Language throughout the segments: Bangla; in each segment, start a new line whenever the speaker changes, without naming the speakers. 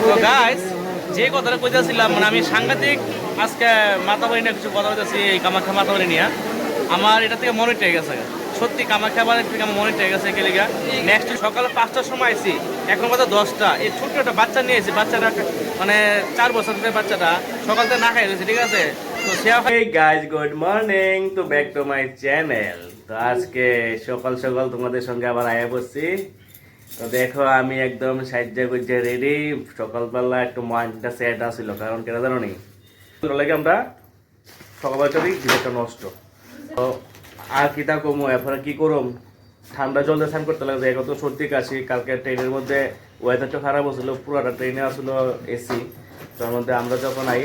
তো গাইস, যে কথাটা কইতেছিলাম মানে আমি সাংঘাতিক আজকে মাতাবাড়ি নিয়ে কিছু কথা বলতেছি এই কামাখ্যা মাতাবাড়ি নিয়ে। আমার এটা থেকে মনে টেকে গেছে, সত্যি কামাখ্যা বাড়ি থেকে আমার মনে টেকে গেছে। কেলিগা নেক্সট সকালে 5টার সময় আইছি, এখন কত 10টা। এই ছোট্ট একটা বাচ্চা নিয়ে এসেছি, বাচ্চাটা মানে 4 বছরের বাচ্চাটা সকাল থেকে না খাই রয়েছে, ঠিক আছে। তো হেই গাইস, গুড মর্নিং, তো ব্যাক টু মাই চ্যানেল। তো আজকে সকাল সকাল তোমাদের সঙ্গে আবার আয়া বসছি। তো দেখো আমি একদম সাহায্য করছে রেডি। সকালবেলা একটু মাইন্ডটা সেট আসছিল, কারণ কেন জানো নি, লাগে আমরা সকালবেলা দিনটা নষ্ট। তো আর কিতা কমো এরপরে কি করম, ঠান্ডা জল স্নান করতে লাগবে। এখন তো সর্দি কাশি, কালকে ট্রেনের মধ্যে ওয়েদারটা খারাপ হচ্ছিল, পুরোটা ট্রেনে আসলো এসি। তার মধ্যে আমরা যখন আই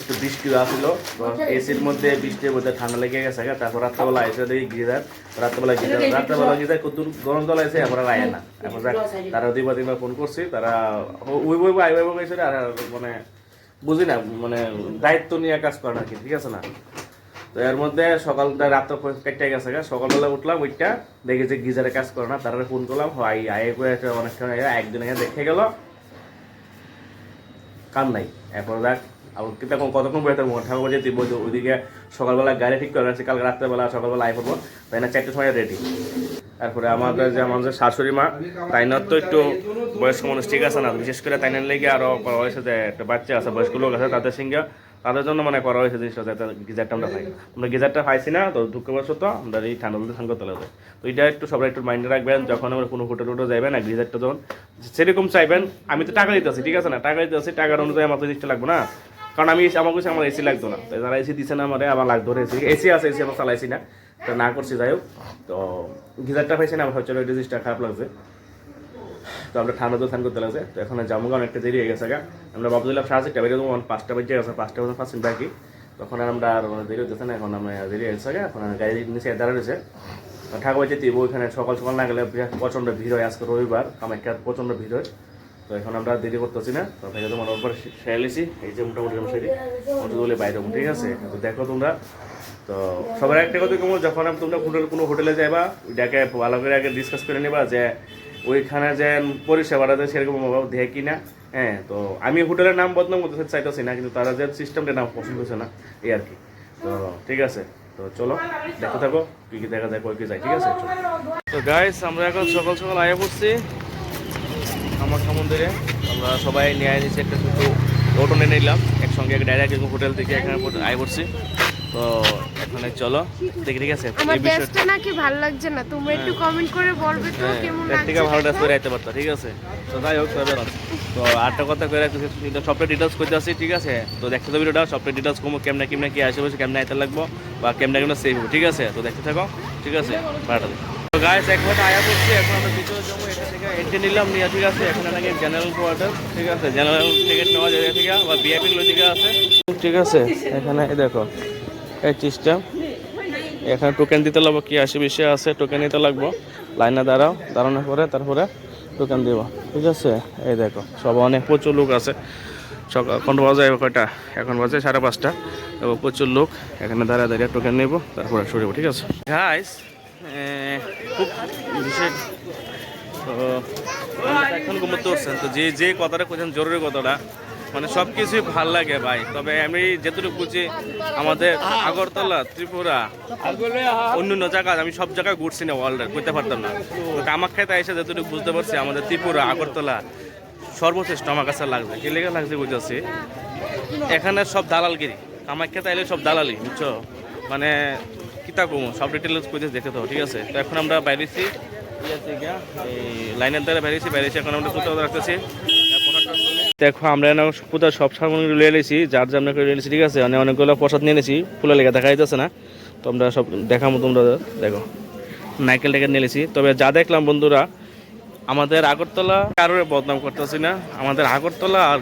একটু বৃষ্টিও আসলো, তো এসির মধ্যে বৃষ্টির মধ্যে ঠান্ডা লেগে গেছে। তারপর রাত্রেবেলা এসে দেখি গিজার, রাত্রেবেলা গিজার কত গরম জল আছে, এখন আয় না। এখন তারা দুইবার তিনবার ফোন করছি, তারা ওই বই আই বই গেছে। আর মানে বুঝি না, মানে দায়িত্ব নিয়ে কাজ করে না কি, ঠিক আছে না। তো এর মধ্যে সকালটা রাত্র কেটে গেছে, সকালবেলা উঠলাম, ওইটা দেখি যে গিজারে কাজ করে না। তারা ফোন করলাম, হয় আয় করে অনেক সময় একদিন দেখে গেল, কাম নাই। এরপর দেখ আবার তখন কতক্ষণ বেরোতে ঠাকুর যেতে বলতো, ওইদিকে সকালবেলা গাড়ি ঠিক করে রাখছি, কালকে রাত্রেবেলা সকালবেলা আয় করবো, তাই না 4টার সময় রেডি। তারপরে আমাদের শাশুড়ি মা, তাই না তো একটু বয়স্ক মানুষ, ঠিক আছে না, বিশেষ করে তাই না লেগে আরো করা হয়েছে যে একটা বাচ্চা আছে, বয়স্ক লোক আছে, তাদের সঙ্গে তাদের জন্য মানে করা হয়েছে জিনিসটা, যাতে গিজারটা আমরা পাই। আমরা গিজারটা পাইছি না, তো দুঃখবশত আমরা এই ঠান্ডা বলতে স্নান করতে লাগবে। তো এটা একটু সবাই একটু মাইন্ডে রাখবেন, যখন আমরা কোনো হোটেল টোটেল যাবেন না, গিজারটা যখন সেরকম চাইবেন। আমি তো টাকা দিতে আছি, ঠিক আছে না, টাকা দিতে আছি, টাকার অনুযায়ী আমার তো জিনিসটা লাগবে না। কারণ আমি আমার কাছে আমার এসি লাগতো না, তাই যারা এসি দিচ্ছে না আমার লাগতো এসি। এসি আছে, এসি আমার চালাইছি না, তো না করছি। যাই হোক, তো গিজারটা পাইছি না, আমার হচ্ছে ওই জিনিসটা খারাপ লাগছে। তো আমরা ঠান্ডা তো স্নান করতে লাগছে। তো এখন যাবো, অনেকটা দেরি হয়ে গেছে। আমরা ভাবছিলাম 5:30 বেরিয়ে দেবো, 5টা বেজে গেছে, 5টা 5 মিনিট বাকি। তখন আমরা আর দেরি হতেছে না, এখন আমরা দেরি হয়ে গেছে। এখন গাড়ি নিচে দাঁড়া রয়েছে। ঠাকুর যেতে ওইখানে সকাল সকাল না গেলে প্রচণ্ড ভিড় হয়। আজকে রবিবার, কামাখ্যার প্রচণ্ড ভিড় হয়। তো এখন আমরা দেরি করতেছি না, তো ভাই তোমার ওপর সেরে লিছি, এই যে মোটামুটি আমি সেরি বলে বাইরে, ঠিক আছে। তো দেখো তোমরা, তো সবার একটা কথা কমো, যখন তোমরা কোনো হোটেলে যাইবা, ওইটাকে ভালো করে আগে ডিসকাস করে নেবা যে ওইখানে যে পরিষেবাটা দেয় সেরকম দেখে কিনা। হ্যাঁ, তো আমি হোটেলের নাম বদনাম করতে চাইতেছি না, কিন্তু তারা যে সিস্টেমটা নাম পছন্দ হচ্ছে না, এই আর কি। তো ঠিক আছে, তো চলো দেখতে থাকো কি কি দেখা যায়, কই কি যায়, ঠিক আছে। তো গাইস, আমরা এখন সকাল সকাল আয়া পড়ছি কামাখ্যা মন্দিরে। আমরা সবাই নিয়ে নিচ্ছি, একটা ছোট অটো নিয়ে নিলাম একসঙ্গে, ডাইরেক্ট হোটেল থেকে এখানে আয় পড়ছি। তো এখানে চলো দেখি, ঠিক আছে।
আমার ড্রেসটা নাকি ভালো লাগছে না, তোমরা একটু কমেন্ট করে বলবে তো কেমন লাগছে।
থেকে ভালো ড্রেস পরে আইতে পারতা, ঠিক আছে। তো যাই হোক, তো আরেকটা কথা কই রাখতেছি, সবটা ডিটেলস করতে আসি, ঠিক আছে। তো দেখতে তো ভিডিওটা, সবটা ডিটেলস কমো, কেমনে কেমনে কি আসে বসে, কেমনে আইতে লাগবো বা কেমনে কেমনে সেভ হবে, ঠিক আছে। তো দেখতে থাকো, ঠিক আছে। ভাড়াটা তো গাইস, এক কথা আয়া করছি, এখন আমরা ভিতরে যাবো। এটা থেকে এন্ট্রি নিলাম নিয়ে, ঠিক আছে। এখানে নাকি জেনারেল কোয়ার্টার, ঠিক আছে, জেনারেল টিকিট নেওয়া যায় থেকে বা ভিআইপি গুলো দিকে আছে, ঠিক আছে। এখানে দেখো এই সিস্টেম, এখানে টোকেন দিতে লাগবো, কি আসে বিষয় আছে, টোকেন নিতে লাগবো। লাইনে দাঁড়ানোর পরে তারপরে টোকেন দিব, ঠিক আছে। এই দেখো সব অনেক প্রচুর লোক আছে। সকাল এখন বাজে কয়টা, এখন বাজে 5:30, এবং প্রচুর লোক এখানে দাঁড়িয়ে টোকেন নেবো, তারপরে সরে যাবো, ঠিক আছে। গাইস, খুব বিশেষ এখন ঘুমোতে পারছেন, তো যে কথাটা করছেন জরুরি কথাটা, মানে সব কিছুই ভাল লাগে ভাই। তবে আমি যেটুকু বুঝি, আমাদের আগরতলা, ত্রিপুরা, অন্য জায়গা আমি সব জায়গায় ঘুরছি না, ওয়ার্ল্ডের করতে পারতাম না। তো কামাখ্যাতে এসে যেটুকু বুঝতে পারছি, আমাদের ত্রিপুরা, আগরতলা সর্বশ্রেষ্ঠ আমার কাছে লাগছে। কি লেগে লাগছে বুঝেছি, এখানে সব দালালগিরি, কামাখ্যাতে এলে সব দালালি, বুঝছো। মানে কিতা কমো, সব ডিটেলস করে দেখে তো, ঠিক আছে। তো এখন আমরা বাইরেছি, এই লাইনের দ্বারা বাইরেছি, এখন আমরা কোথাও রাখতেছি। দেখো আমরা কোথাও সব সামগ্রী লিয়ে এসেছি, যার জামনা করে নিয়েছি, ঠিক আছে। অনেকগুলো প্রসাদ নিয়ে নিয়েছি, ফুলের লেগে দেখা যাচ্ছে না, তো আমরা সব দেখাবো। তোমরা দেখো নাইকেল টেকেল নিয়ে নিয়েছি। তবে যা দেখলাম বন্ধুরা, আমাদের আগরতলা কারোর বদনাম করতেছি না, আমাদের আগরতলা আর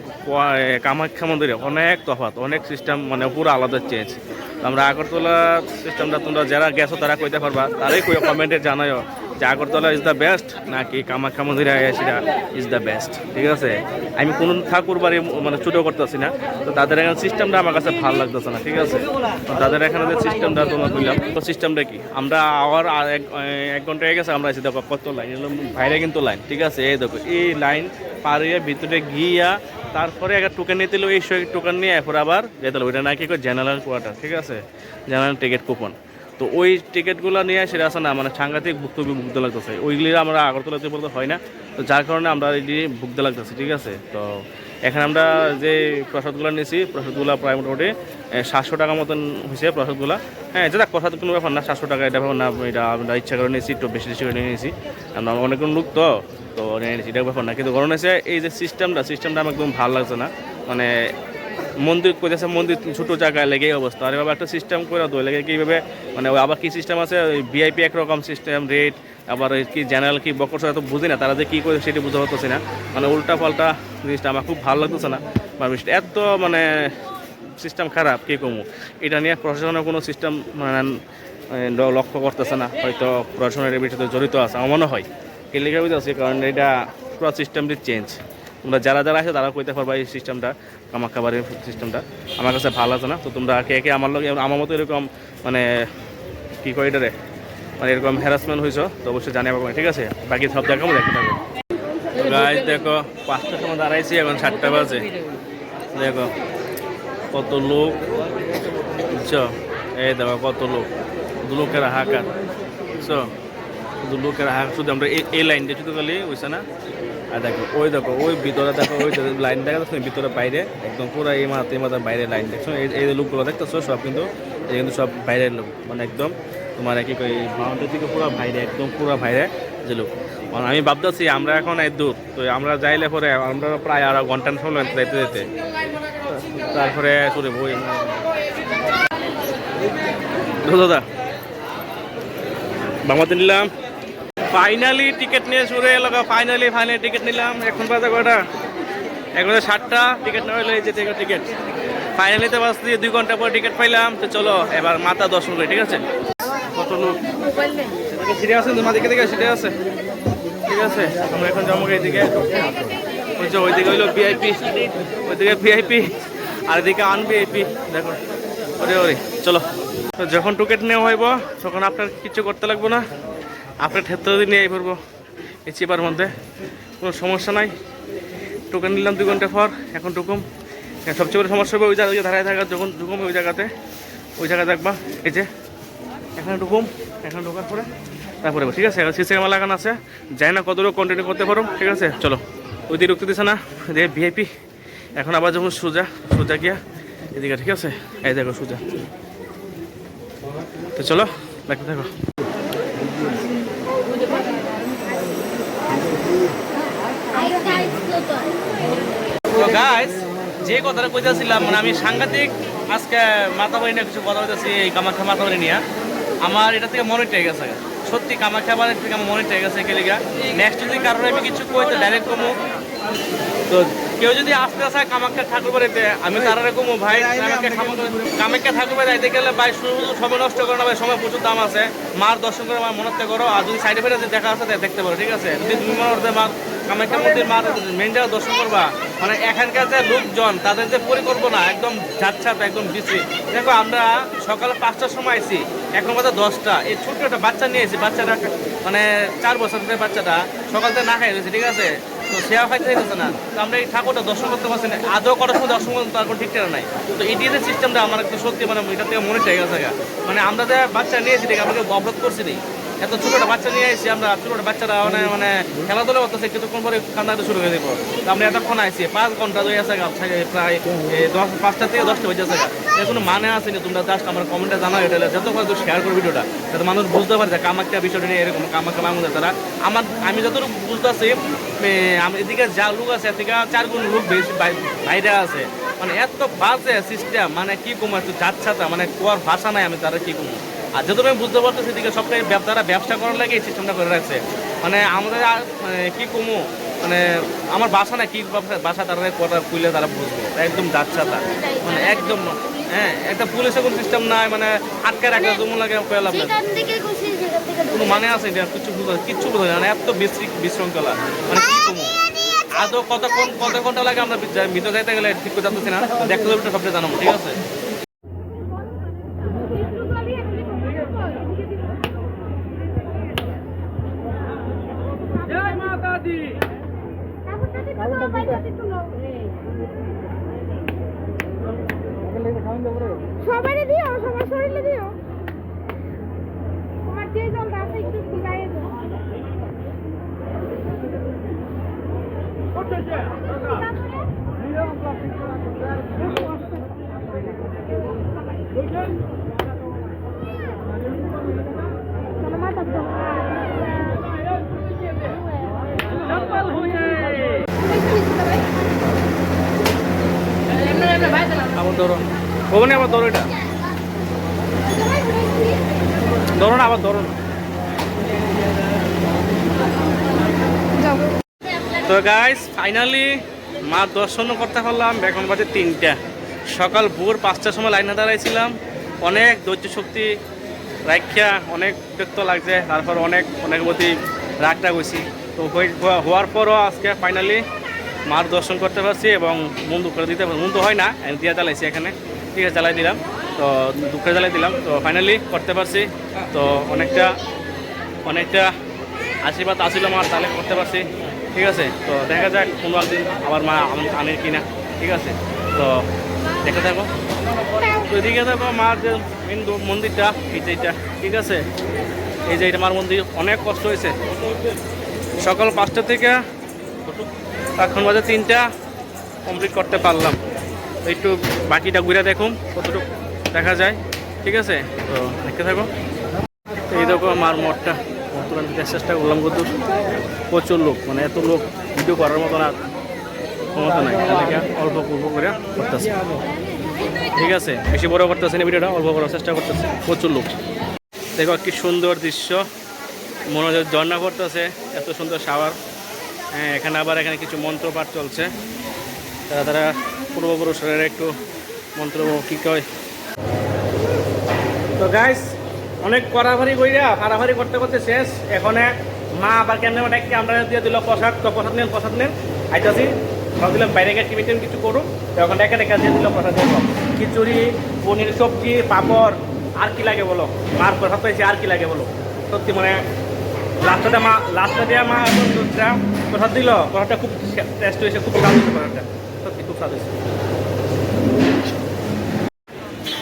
কামাখ্যা মন্দিরে অনেক তফাৎ, অনেক সিস্টেম, মানে পুরো আলাদা চেঞ্জ। আমরা আগরতলা সিস্টেমটা তোমরা যারা গেছো তারা কইতে পারবা, তারাই কমেন্টে জানাও যে আগরতলা ইজ দ্য বেস্ট নাকি কামাখ্যা মন্দিরে সেটা ইজ দ্য বেস্ট, ঠিক আছে। আমি কোনো ঠাকুর বাড়ি মানে ছোটো করতেছি না, তো তাদের এখানে সিস্টেমটা আমার কাছে ভালো লাগতেছে না, ঠিক আছে। তো তাদের এখানে যে সিস্টেমটা তোমরা বুঝলাম, তো সিস্টেমটা কি, আমরা আবার 1 ঘন্টা হয়ে গেছে, আমরা এসে দেখো কত লাইন, বাইরে কিন্তু লাইন, ঠিক আছে। এই দেখো এই লাইন পাড়িয়ে ভিতরে গিয়া তারপরে একটা টোকেন নিতে হলো, এই টোকেন নিয়ে এরপর আবার যেতে হলো, ওইটা নাকি জেনারেল কোয়ার্টার, ঠিক আছে, জেনারেল টিকিট কুপন। তো ওই টিকিটগুলো নিয়ে সেটা আছে না, মানে সাংঘাতিক ভুক্ত লাগতেছে, ওইগুলি আমরা আগরতলাতে বলতে হয় না, তো যার কারণে আমরা এটি ভুগতে লাগতেছি, ঠিক আছে। তো এখানে আমরা যে প্রসাদগুলো নিয়েছি, প্রসাদগুলো প্রায় মোটামুটি 700 টাকা মতন হয়েছে প্রসাদগুলো। হ্যাঁ, যেটা প্রসাদ কোনো ব্যাপার না, 700 টাকা এটা ব্যাপার না, এটা আমরা ইচ্ছা করে নিয়েছি, একটু বেশি বেশি করে নিয়েছি, আমরা অনেকগুলো লোক তো নিয়ে নিয়েছি, এটা ব্যাপার না। কিন্তু গরম হয়েছে এই যে সিস্টেমটা আমার একদম ভালো লাগছে না, মানে মন্দির কইতেছে মন্দির ছোটো জায়গায় লেগে অবস্থা, আর এভাবে একটা সিস্টেম করে দই লেগে কীভাবে, মানে আবার কী সিস্টেম আছে, ভিআইপি একরকম সিস্টেম রেট, আবার কি জেনারেল কি বকর তো বুঝি না, তারা যে কী করে সেটা বুঝতে পারতেছি না, মানে উল্টা পাল্টা জিনিসটা আমার খুব ভালো লাগতেছে না, এত মানে সিস্টেম খারাপ কী কমু। এটা নিয়ে প্রশাসনের কোনো সিস্টেম মানে লক্ষ্য করতেছে না, হয়তো প্রশাসনের এর ভিতরে জড়িত আছে আমার মনে হয়, কি লেগে বুঝতেছি, কারণ এটা পুরো সিস্টেমটি চেঞ্জ। তোমরা যারা যারা আছে তারা কইতে পারবা এই সিস্টেমটা, কামাখ্যাবাড়ির সিস্টেমটা আমার কাছে ভালো আছে না। তো তোমরা কে কে আমার লোক আমার মতো এরকম মানে কী কয় এটারে, মানে এরকম হ্যারাসমেন্ট হয়েছ, তো অবশ্যই জানিয়ে পাবো, ঠিক আছে। বাকি সব দেখাবো, দেখতে থাকো। গাছ দেখো 5টার সময় দাঁড়াইছি, এখন 7টা বাজে, দেখো কত লোক, বুঝছো, এই দেখো কত লোক, লোকের হাহাকার, বুঝছো, শুধু লোকের হাহাকার, শুধু আমরা এই লাইনটা শুধু খালি বুঝছে না। আর দেখো ওই ভিতরে দেখো, ওই লাইন দেখা যাচ্ছে ভিতরে বাইরে একদম পুরো এই মাথার বাইরে লাইন দেখছো, এই লোকগুলো দেখতেছো সব কিন্তু সব বাইরের লোক, মানে একদম তোমার কি কই মাউন্টের দিকে পুরো বাইরে, একদম পুরো বাইরে যে লোক। আমি ভাবতেছি আমরা এখন এই দূর, তো আমরা যাইলে পরে আমরা প্রায় আরো ঘন্টার সময় যাইতে যেতে, তারপরে চলে বই দাদা বাংলাতে নিলাম, ফাইনালি টিকিট নিয়ে শুরু এলো, ফাইনালি টিকিট নিলাম। এখন বাজে কটা, এখন 7টা, টিকিট নেওয়া হলো, এই যে টিকিট ফাইনালিতে বাজতে 2 ঘন্টা পর টিকিট পাইলাম। তো চলো এবার মাতা দর্শন করি, ঠিক আছে। কত লোক সিটে আছে, তোমার দিকে দিকে সিটে আছে, ঠিক আছে। আমরা এখন যাবো এইদিকে, ওইদিকে হইলো ভিআইপি, ওইদিকে ভিআইপি, আর এদিকে আনভিআইপি, দেখো ওরে ওরে। চলো, তো যখন টিকিট নেওয়া হইব তখন আপনার কিছু করতে লাগবো না, আপনার ক্ষেত্রে যদি নিয়ে পড়বো এই চিপার মধ্যে, কোনো সমস্যা নাই। টোকেন নিলাম 2 ঘন্টা পর, এখন ঢুকুম। সবচেয়ে বড় সমস্যা হবে ওই জায়গায় দাঁড়ায় থাকা, যখন ঢুকুম ওই জায়গায় দেখবা, এই যে এখানে ঢুকুম, এখানে ঢোকার পরে তারপরে, ঠিক আছে। এখন সিসি ক্যামেরা লাগানো আছে, যাই না কতটুকু কন্টিনিউ করতে পারো, ঠিক আছে। চলো, ওই দিকে ঢুকতে দিচ্ছে না, যে ভিআইপি। এখন আবার যখন সোজা গিয়া এদিকে, ঠিক আছে, এই দেখো সোজা। তো চলো দেখতে থাকো। তো গাইস, যে কথাটা কইতেছিলাম, মানে আমি সাংঘাতিক আজকে মাতাবাড়ি নিয়ে কিছু কথা বলতেছি, এই কামাখ্যা মাতাবাড়ি নিয়ে আমার এটা থেকে মনে টেকে গেছে, সত্যি কামাখ্যা বাড়ির থেকে আমার মনে টেকে গেছে। কেলিগা নেক্সট যদি কারণে আমি কিছু কইতে ডাইরেক্ট কমু, তো কেউ যদি আসতে চায় কামাখ্যা ঠাকুর বাড়িতে, আমি তারা কমু ভাই কামাখ্যা ঠাকুর বাড়ি যাইতে গেলে ভাই শুধু সময় নষ্ট করে না ভাই, সময় প্রচুর দাম আছে। মার দর্শন করে আমার মনে করো, আর যদি সাইডে ফেরে দেখা আছে দেখতে পারো, ঠিক আছে। যদি তুমি মনে করতে মার কামাখ্যা মন্দির মার মেন জায়গা দর্শন করবা, মানে এখানকার যে লোকজন তাদের যে পরিকল্পনা একদম ঝাঁচ্ছাপ, একদম বিশ্রী। দেখো আমরা সকালে 5টার সময় আইছি, এখন বাজে 10টা। এই ছোট্ট একটা বাচ্চা নিয়ে এসেছি, বাচ্চাটা মানে 4 বছরের বাচ্চাটা সকাল থেকে না খাই রয়েছে, ঠিক আছে। তো সেও খাইতে চাইতেছে না, তো আমরা এই ঠাকুরটা দর্শন করতে পারছি না, আদৌ করার সময় দর্শন করতে তার কোনো ঠিক ঠিক নাই। তো এটি যে সিস্টেমটা আমার একটু সত্যি মানে এটা থেকে মনে চাই গেছে, মানে আমরা যে বাচ্চা নিয়েছি দেখে আমাকে অবরোধ করছি নি, এত ছোটো একটা বাচ্চা নিয়ে এসেছি আমরা, ছোটো বাচ্চারা মানে খেলাধুলা করতেছে, কিছুক্ষণ পরে কান্নাটা শুরু করে দেবো। তো আমরা এতক্ষণ আইসি 5 ঘন্টা ধরে আছে, প্রায় 5টা থেকে 10টা বেজে আছে। এর কোনো মানে আসেনি, তোমরা জাস্ট আমার কমেন্টে জানাও, এটা যত করে শেয়ার করো ভিডিওটা, যাতে মানুষ বুঝতে পারে যে কামাখ্যা বিষয়টা নিয়ে এরকম কামাখ্যা বাংলাদেশ তারা আমি যতটুকু বুঝতেছি, এদিকে যা লোক আছে এদিকে 4 গুণ লোক বেশি বাইরে আছে, মানে এত বাজে সিস্টেম, মানে কি কমো একটু যাচ্ছাতা, মানে কোয়ার ভাষা নাই আমি তারা কি কমো। আর যত আমি বুঝতে পারতেছি এদিকে সবটাই তারা ব্যবসা করার লাগে এই সিস্টেমটা করে রাখছে, মানে আমাদের কি কমো, মানে আমার বাসা না কি বাসা তারা কটা খুলে তারা বুঝবো, একদম যাচ্ছাতা, মানে একদম। হ্যাঁ, একটা পুলিশের কোনো সিস্টেম নাই, মানে আটকে রাখা যেমন লাগে পেলাম না, কোনো মানে আছে এটা কিচ্ছু বোঝা যায় না, এত বিশৃঙ্খলা, মানে কি কমো। আদৌ কত ঘন্টা লাগে আমরা ভিতরে যাইতে গেলে ঠিক করে জানতেছি না, দেখতে হবে সবটা জানাবো, ঠিক আছে।
সবাই দিও, সবার শরীরে দিও। তোমার যে জলটা আছে একটু গায়ে দাও।
আবার ধরো ওখানে আবার ধরো এটা ধরো না আবার ধরো না তো গাইস ফাইনালি মা দর্শন করতে পারলাম এখন বাজে 3টা সকাল ভোর 5টার সময় লাইনে দাঁড়াইছিলাম অনেক ধৈর্য শক্তি রাখা অনেক বিরক্ত লাগছে তারপর অনেক মধ্যে রাগটা গেছি তো হওয়ার পরও আজকে ফাইনালি মার দর্শন করতে পারছি এবং মন দুঃখ দিতে মন তো হয় না দিয়া জ্বালাইছি এখানে ঠিক আছে জ্বালাই দিলাম তো দুঃখে জ্বালাই দিলাম তো ফাইনালি করতে পারছি তো অনেকটা আশীর্বাদ আসিল মার তাহলে করতে পারছি ঠিক আছে তো দেখা যাক কোনো একদিন আবার মা আনে কিনা ঠিক আছে তো দেখে থাকো তো এদিকে দেখো মার যে মেন মন্দিরটা এইটা ঠিক আছে এই যে এটা মার মন্দির অনেক কষ্ট হয়েছে সকাল 5টা থেকে এখন বাজে 3টা কমপ্লিট করতে পারলাম একটু বাকিটা ঘুরে দেখুন কতটুকু দেখা যায় ঠিক আছে তো দেখতে থাকো এই দেখো আমার মঠটা মতুরা দিতে চেষ্টা করলাম কত প্রচুর লোক মানে এত লোক ভিডিও করার মতো না ক্ষমতা নাই এদিকে অল্প করে করতেছে ঠিক আছে বেশি বড় করতেছে না ভিডিওটা অল্প করার চেষ্টা করতেছে প্রচুর লোক দেখো কি সুন্দর দৃশ্য মনে হচ্ছে ঝর্ণা পড়তেছে এত সুন্দর শাওয়ার হ্যাঁ এখানে আবার এখানে কিছু মন্ত্রপাঠ চলছে তারা পূর্বপুরুষের একটু মন্ত্র কী কয় তো গাইস অনেক কড়াভারি কইরা হারাভারি করতে করতে শেষ এখানে মা আবার কেন ডাকি আমরা দিয়ে দিল প্রসাদ তো প্রসাদ নেন আইতাছি ভাবছিলাম বাইরে গিয়ে টিভিতে কিছু করুন তো ওখানে ডেকে দিয়ে দিল প্রসাদ দিয়ে খিচুড়ি পনির সবজি পাঁপড় আর কি লাগে বলো মার প্রসাদ পেয়েছি আর কি লাগে বলো সত্যি মানে লাস্টটা দেওয়া মা দুধটা প্রসাদ দিল প্রসাদটা খুব টেস্ট হয়েছে খুব স্বাদ হয়েছে প্রসাদটা সত্যি খুব স্বাদ হয়েছে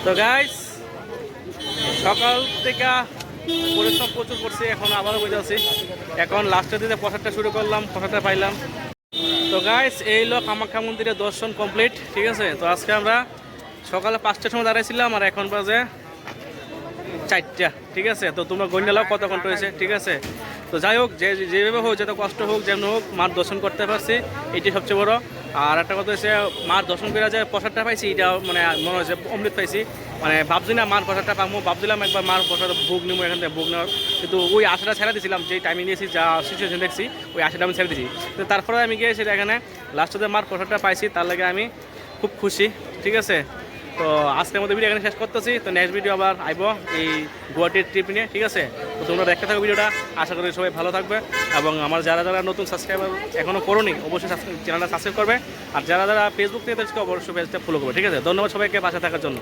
তো গাইস সকাল থেকে পরিশ্রম প্রচুর করছি এখন আবারও বুঝে আছি এখন লাস্টের দিকে প্রসাদটা শুরু করলাম প্রসাদটা পাইলাম তো গাইস এই হলো কামাখ্যা মন্দিরের দর্শন কমপ্লিট ঠিক আছে তো আজকে আমরা সকালে 5টার সময় দাঁড়াইছিলাম আর এখন বাজে 4টা ঠিক আছে তো তোমরা গণ্যালাও কত ঘন্টা হয়েছে ঠিক আছে তো যাই হোক যেভাবে হোক যত কষ্ট হোক যেমন হোক মার দর্শন করতে পারছি এটি সবচেয়ে বড় আর একটা কথা হচ্ছে মার দর্শন করে যে প্রসাদটা পাইছি এটা মানে মনে হয়েছে অমৃত পাইছি মানে ভাবছি না মার প্রসাদটা পাবো ভাবছিলাম একবার মার প্রসাদ ভোগ নিবো এখান থেকে ভোগ নেওয়ার কিন্তু ওই আশাটা ছেড়ে দিয়েছিলাম যেই টাইমিং নিয়েছি যা সিচুয়েশন দেখছি ওই আশাটা আমি ছেড়ে দিয়েছি তো তারপরে আমি গিয়ে সেটা এখানে লাস্টে মার প্রসাদটা পাইছি তার লাগে আমি খুব খুশি ঠিক আছে তো আজকের মধ্যে ভিডিও এখানে শেষ করতেছি তো নেক্সট ভিডিও আবার আইব এই গুয়াহাটির ট্রিপ নিয়ে ঠিক আছে তো তোমরা দেখতে থাকো ভিডিওটা আশা করি সবাই ভালো থাকবে এবং আমার যারা নতুন সাবস্ক্রাইবার এখনও করোনি অবশ্যই চ্যানেলটা সাবস্ক্রাইব করবে আর যারা ফেসবুক থেকে অবশ্যই পেজটা ফলো করবে ঠিক আছে ধন্যবাদ সবাইকে পাশে থাকার জন্য